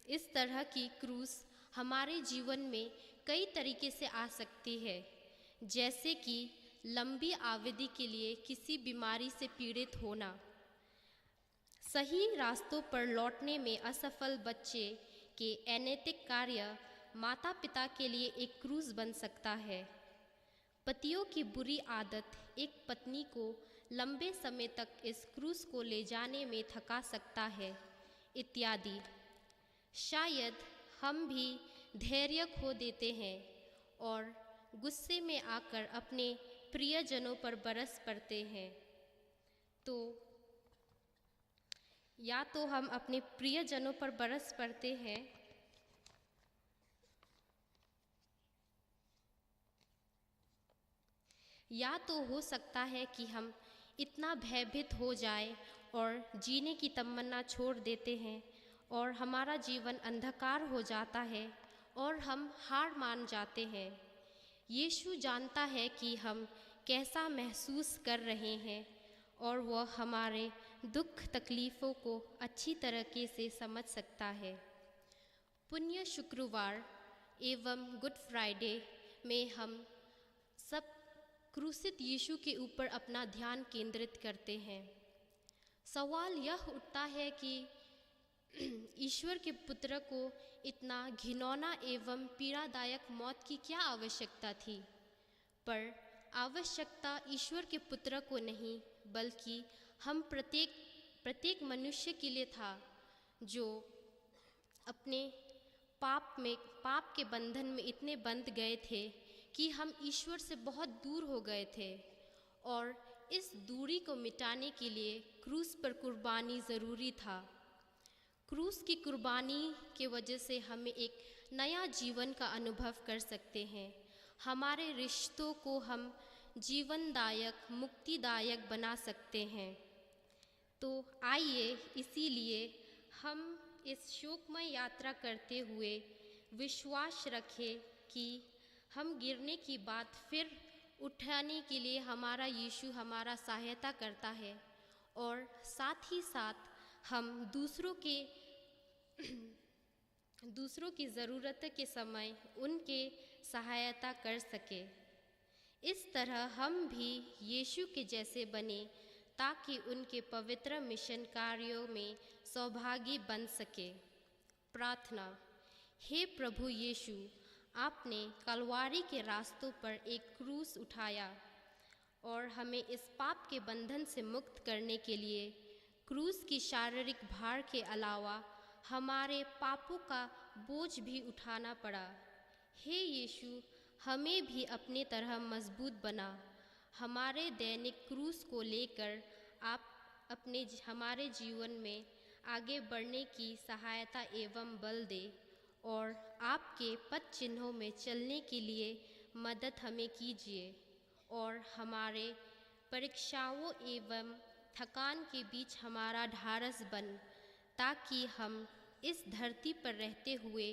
इस तरह की क्रूस हमारे जीवन में कई तरीके से आ सकती है, जैसे कि लंबी अवधि के लिए किसी बीमारी से पीड़ित होना, सही रास्तों पर लौटने में असफल बच्चे के अनैतिक कार्य माता पिता के लिए एक क्रूस बन सकता है। पतियों की बुरी आदत एक पत्नी को लंबे समय तक इस क्रूस को ले जाने में थका सकता है, इत्यादि। शायद हम भी धैर्य खो देते हैं और गुस्से में आकर अपने प्रियजनों पर बरस पड़ते हैं। तो या तो हम अपने प्रियजनों पर बरस पड़ते हैं या तो हो सकता है कि हम इतना भयभीत हो जाए और जीने की तमन्ना छोड़ देते हैं और हमारा जीवन अंधकार हो जाता है और हम हार मान जाते हैं। यीशु जानता है कि हम कैसा महसूस कर रहे हैं और वह हमारे दुख तकलीफ़ों को अच्छी तरीके से समझ सकता है। पुण्य शुक्रवार एवं गुड फ्राइडे में हम सब क्रूसित यीशु के ऊपर अपना ध्यान केंद्रित करते हैं। सवाल यह उठता है कि ईश्वर के पुत्र को इतना घिनौना एवं पीड़ादायक मौत की क्या आवश्यकता थी? पर आवश्यकता ईश्वर के पुत्र को नहीं, बल्कि हम प्रत्येक मनुष्य के लिए था, जो अपने पाप के बंधन में इतने बंध गए थे कि हम ईश्वर से बहुत दूर हो गए थे और इस दूरी को मिटाने के लिए क्रूस पर कुर्बानी ज़रूरी था। क्रूस की कुर्बानी के वजह से हमें एक नया जीवन का अनुभव कर सकते हैं। हमारे रिश्तों को हम जीवनदायक, मुक्तिदायक बना सकते हैं। तो आइए इसीलिए हम इस शोकमय यात्रा करते हुए विश्वास रखें कि हम गिरने की बात फिर उठाने के लिए हमारा यीशु हमारा सहायता करता है और साथ ही साथ हम दूसरों की ज़रूरत के समय उनके सहायता कर सके। इस तरह हम भी यीशु के जैसे बने ताकि उनके पवित्र मिशन कार्यों में सौभागी बन सके। प्रार्थना। हे प्रभु यीशु, आपने कलवारी के रास्तों पर एक क्रूस उठाया और हमें इस पाप के बंधन से मुक्त करने के लिए क्रूस की शारीरिक भार के अलावा हमारे पापों का बोझ भी उठाना पड़ा। हे यीशु, हमें भी अपने तरह मजबूत बना। हमारे दैनिक क्रूस को लेकर आप हमारे जीवन में आगे बढ़ने की सहायता एवं बल दे और आपके पद चिन्हों में चलने के लिए मदद हमें कीजिए और हमारे परीक्षाओं एवं थकान के बीच हमारा ढाढ़स बन, ताकि हम इस धरती पर रहते हुए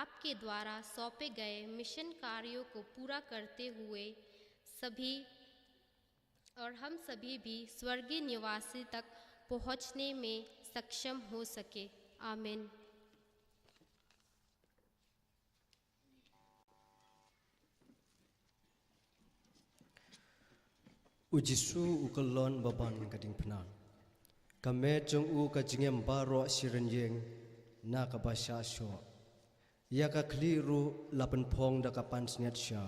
आपके द्वारा सौंपे गए मिशन कार्यों को पूरा करते हुए हम सभी भी स्वर्गीय निवासी तक पहुँचने में सक्षम हो सके। आमीन। Ujisu ukalon baban kading pena. Kame jong u kajingem baro sirenjeng na kabasha sho. Ya ka kliru lapan pong da kapan snyat sha.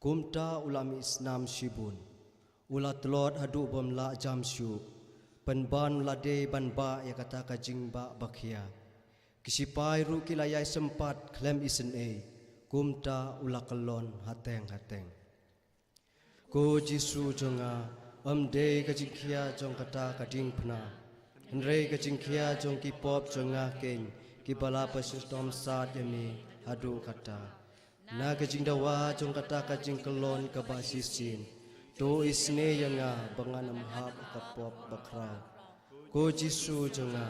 Kumta ulami isnam shibun. Ulat lord hadu bom la jam shu. Penban lade banba ya kata kajing ba bakhia. Kisipai ru kilayai sempat klem isen e. Kumta ulakalon hateng. Ko Jisu jonga amde kajingkhia jong kata kading pna henre kajingkhia jong ki pop jonga ken ki bala pasistom sat yami hadu kata na kajingdawa jong kata kajing kelon ka basisin to isne yanga banganam hab ka pop bakra ko Jisu jonga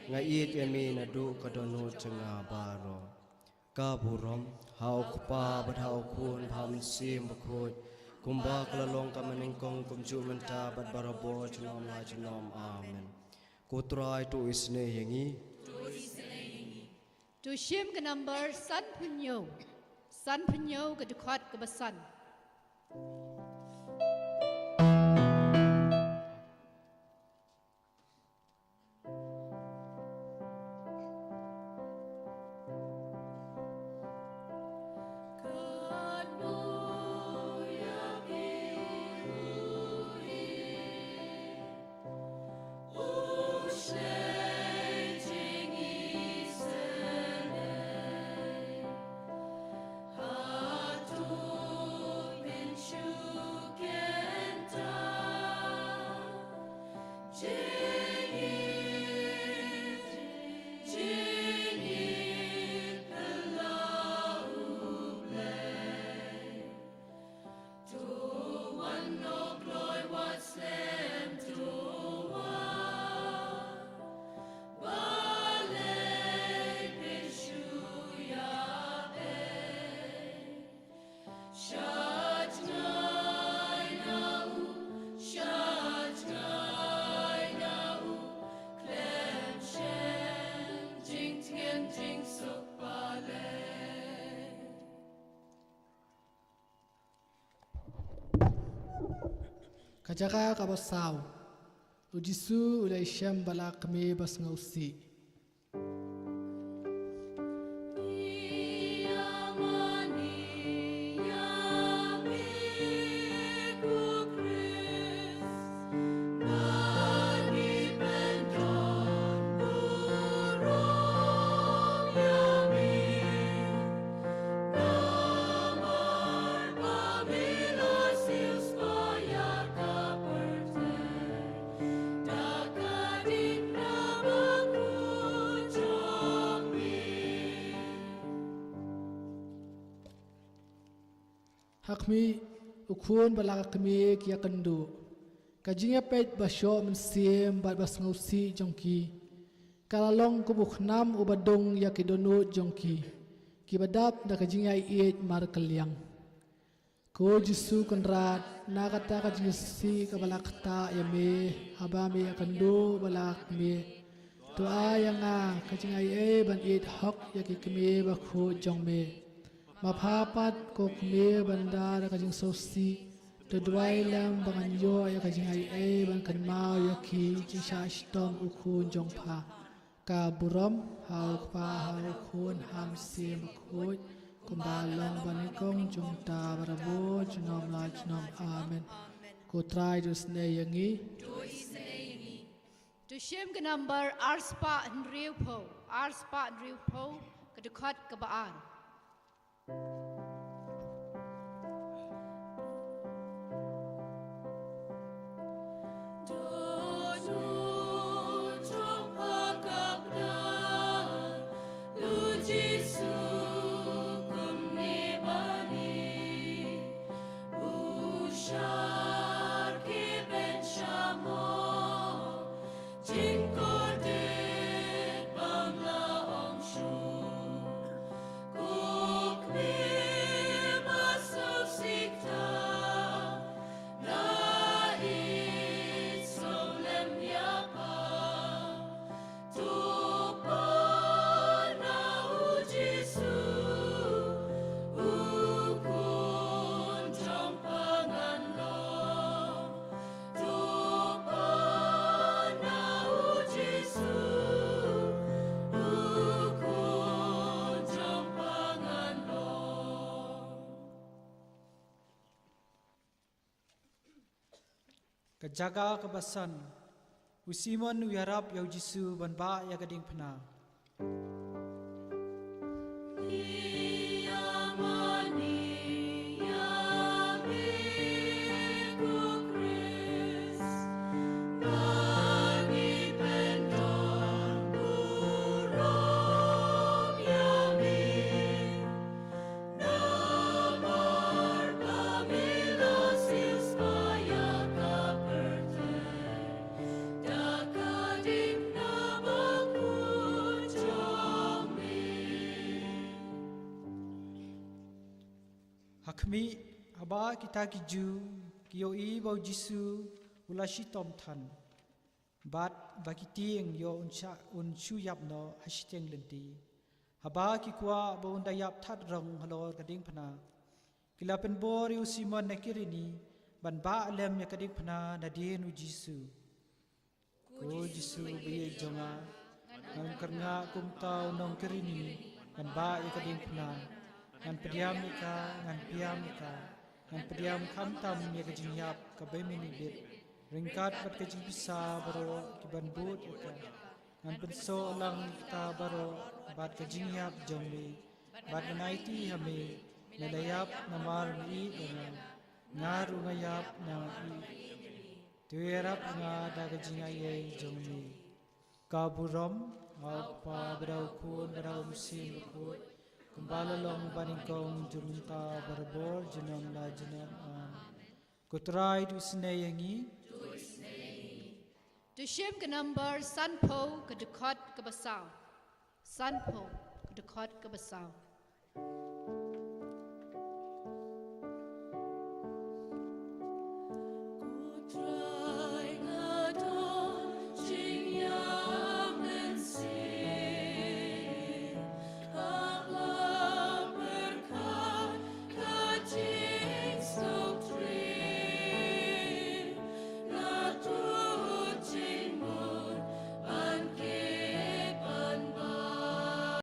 ngait yami nadu kadono jonga baro ka burom hau khpa badhau khun pham sim bakhoi Kumba kelalong kamaningkong kumju menta bad barabo junom la junom amen. Kutrai tu isne yengi. Tu shim ke number san punyo ke dekat ke besan. Kajaka kabasau, ujisu ulai syam balak kami bas ngausi. Hakmi ukun balak kami kia kendu. Kajinya pet basyo mensiem bal bas ngausi jongki. Kalalong kubuk nam ubadong yakidono jongki. Kibadap da kajinya iit mar kaliang. Ko jisu kenrat nakata kajisi kabalak ta yame habami yakendu balak kami. Tua yang kajinya ban iit hok yaki kami bakhu jongme. Mapapat ko kami banda da kajing sosi Dudwai lam bangan yo ya kajing ai ban kan mau yaki jisha stom ukun jongpa Ka buram hau pa hau kun ham sim kuj Kumbalong banikong jungta barabo junom la junom amen Ko try dus ne yangi Tu shim ke number arspa nriu po ke dekat ke baan. Kajaga kebasan, usimon uyarap yau jisu banba ya gading pena. Hakmi haba kita kiju kiyo i bau jisu ulashi tom than bat bakiti yang yo unshu yap no hashteng lenti haba ki kwa bawun dayap that rong halor kading phana kila pen bor yu simon nakirini ban ba lem ya kading phana na din u jisu ko jisu bi jonga ngan karnga kum tau nong kirini ban ba ya kading phana ngan pediam ika ngan piam ika ngan pediam kham tam ya kading yap ka be mini bit ringkat bat kading bisa baro ki ban but ika ngan penso lang kita baro bat kading yap jongmi bat naiti hame Nalayap na marmi dengan ngaru ngayap na tuerap nga dagajingay jongni kaburam apa berau kun berau musim berkut kembali long baningkong jumunta berbor jenang la jenang kutrai du senayangi The shame ke number Sanpo ke dekat ke besar. Sanpo ke dekat ke besar.